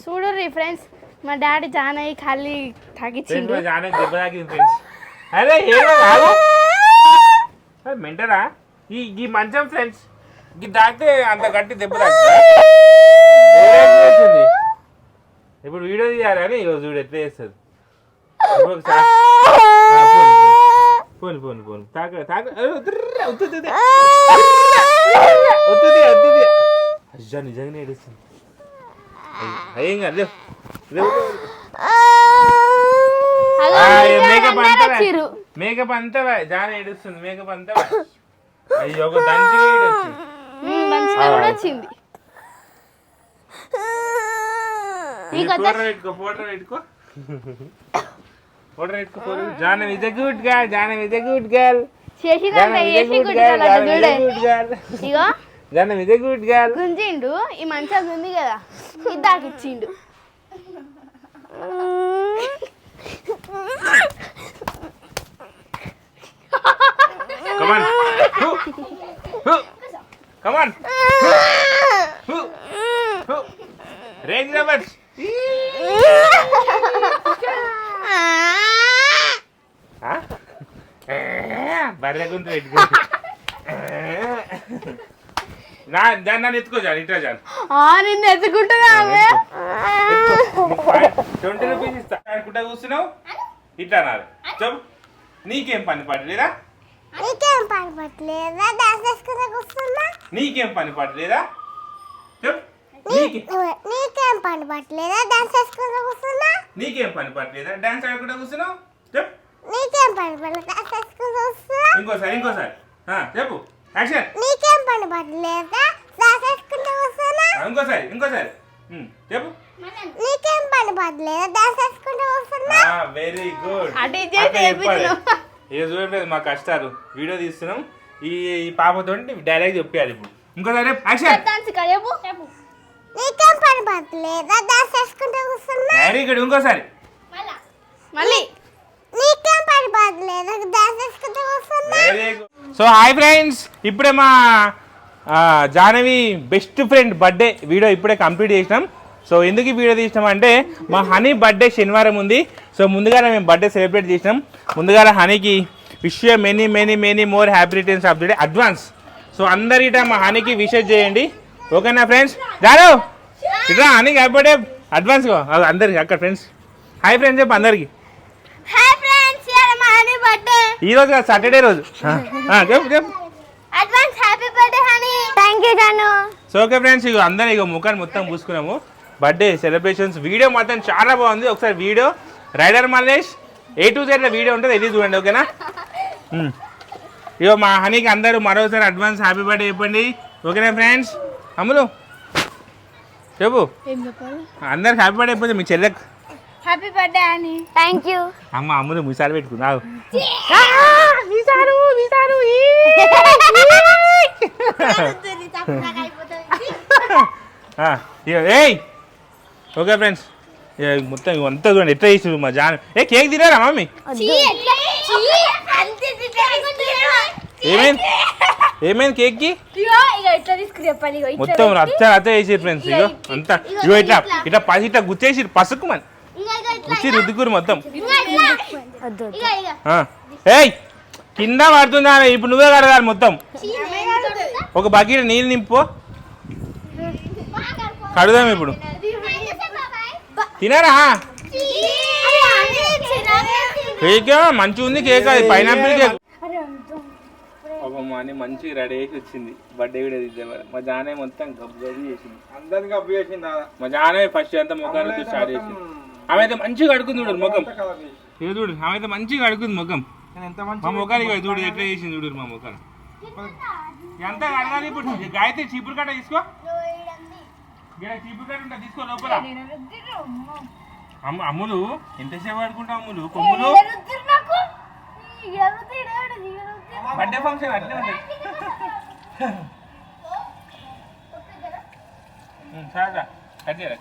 చూడుర్రి ఫ్రెండ్స్ మా డాడీ జానయ్య ఖాళీ తాగిచ్చిండు అరే మెంటరా ఈ మంచం ఫ్రెండ్స్ ఇది తాకితే అంత గట్టి దెబ్బ తాకింది. ఇప్పుడు వీడియో తీయాలి అని ఈరోజు వీడు ఎట్లా చేస్తుంది. పోను పోను పోను తాక తాక అజ్జా నిజంగానే ఏడుస్తుంది. ఏం కాదు మేకప్ అంతా జాన ఏడుస్తుంది. మేకప్ అంతా అయ్యో ఒక దంచి వచ్చింది. ఫోటో పెట్టుకో జాన is a good girl. Jana is a good girl. Jana is a good girl. గుంజిండు ఈ మంచం ఉంది కదా ఇది దాకిచ్చిండు. Come on. Come on. Range Rover. బర్రె గుంత పెట్టుకుంటు నన్ను ఎత్తుకో జాను ఇట్లా జాను నిన్ను ఎత్తుకుంటున్నా. 20 రూపీస్ ఇస్తా అనుకుంటా కూర్చున్నావు ఇట్లా నాది చెప్పు. నీకేం పని పడలేదా? నీకేం పని పట్టలేదా? డాన్స్ చేసుకుంటా కూర్చున్నా. నీకేం పని పడలేదా? చెప్పు. నీకేం పని పట్టలేదా? డాన్స్ చేసుకుంటా కూర్చున్నా. నీకేం పని పడలేదా? డాన్స్ ఆడుకుంటా కూర్చున్నావు. చెప్పు. నీకేం పని పట్టలేదా? డాన్స్ చేసుకుంటా కూర్చున్నా. ఇంకోసారి చెప్పు. యాక్షన్. నీకేం పని పట్టలేదా? డాన్స్ చేసుకుంటా కూర్చున్నా. ఇంకోసారి చెప్పు. నీకేం పని పట్టలేదా? డాన్స్ చేసుకుంటా కూర్చున్నా. Very good. ఇక చూడండి మా కష్టాలు వీడియో తీస్తున్నాం. ఈ పాపతో డైలాగ్ చెప్పాలి ఇప్పుడు. ఇంకోసారి నీకేం పని పట్టలేదా? డాన్స్ చేసుకుంటా కూర్చున్నా. Very good. ఇంకోసారి మళ్ళీ నీకేం పని పట్టలేదా? డాన్స్ చేసుకుంటా కూర్చున్నా. Very good. So hi friends, ఇప్పుడే మా Jahnavi best friend birthday video ఇప్పుడే కంప్లీట్ చేసినాం. సో ఎందుకు ఈ వీడియో తీసినాం అంటే మా హనీ బర్త్డే శనివారం ఉంది. సో ముందుగానే మేము బర్త్డే సెలబ్రేట్ చేసినాం. ముందుగా హనీకి wish many many many more happy returns of the day advance. So అందరిట మా హనీకి విషెస్ చేయండి, ఓకేనా ఫ్రెండ్స్? జాను ఇట్లా హనీకి హ్యాపీ బర్త్డే అడ్వాన్స్గా అందరికి అక్కడ ఫ్రెండ్స్ హాయ్ ఫ్రెండ్స్ చెప్పు అందరికి. ఈరోజు సాటర్డే రోజు చెప్పు. Advance happy birthday honey. Thank you జాను. సో ఓకే ఫ్రెండ్స్, ఇక అందరం ఇక ముఖాన్ని మొత్తం పూసుకున్నాము. బర్త్డే సెలబ్రేషన్స్ వీడియో మాత్రం చాలా బాగుంది. ఒకసారి video rider Mallesh A to Z video ఉంటుంది, ఇది చూడండి, ఓకేనా? ఇగో మా హనీకి అందరూ మరోసారి అడ్వాన్స్ హ్యాపీ బర్త్డే చెప్పండి, ఓకేనా ఫ్రెండ్స్? అమ్ములు చెప్పు అందరికి హ్యాపీ బర్త్డే చెప్పండి. మీ చెల్లెకి హ్యాపీ బర్త్డే అని. థాంక్యూ. అమ్మ అమ్ములు మీసారి పెట్టుకున్నావు. ఏయ్ ఓకే ఫ్రెండ్స్, మొత్తం అంతా చూడండి ఎట్లా చేసి మా జాన్. కేక్ తినారా మమ్మీ? ఏమైంది కేక్ కి? మొత్తం రచ్చ రచ్చ చేసారు ఫ్రెండ్స్. ఇగో అంతా ఇగో ఇట్లా ఇట్లా పసి ఇట్లా గుచ్చేసి పసుకు మన గుచ్చి రుద్దుకూరు మొత్తం. ఏయ్ కింద పడుతుందా? ఇప్పుడు నువ్వే కడగాలి మొత్తం. ఒక బకెట్ నీళ్ళు నింపు, కడుదాం ఇప్పుడు. తినారా? కేక్ మంచిగా ఉంది. కేక్ అది పైనాపిల్ కేక్. అని మంచిగా రెడీ చేసి వచ్చింది బర్త్డే వీడియో తీద్దాం. మా జానే మొత్తం గబ్బు గబ్బు చేసింది, అందరిని గబ్బు చేసింది. మా జానే ఫస్ట్ అంతా ముఖానికి స్టార్ట్ చేసింది. ఆమె అయితే మంచిగా అడుగుతుంది చూడు ముఖం. ఇది చూడు ఆమె అయితే మంచిగా అడుగుతుంది ముఖం. మా ముఖానికి చూడు ఎట్లా చేసింది చూడు మా ముఖాన్ని. ఎంత అడగాలి ఇప్పుడు? గాయత్రి చీపురు కట్ట తీసుకో, చీపురు కట్ట ఉంటా తీసుకో లోపల. అమ్ములు ఎంతసేపు ఆడుకుంటావు అమ్ములు? కొమ్ములు బర్త్డే ఫంక్షన్ అట్లే ఉంటుంది. కట్ చేయరా